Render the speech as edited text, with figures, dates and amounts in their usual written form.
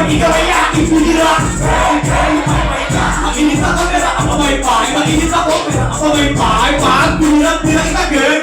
ikaw ay aking pinira. Mainit ako pero ako may pay. Mainit ako pero ako may pay. Pag pinirang-pirang ika girl,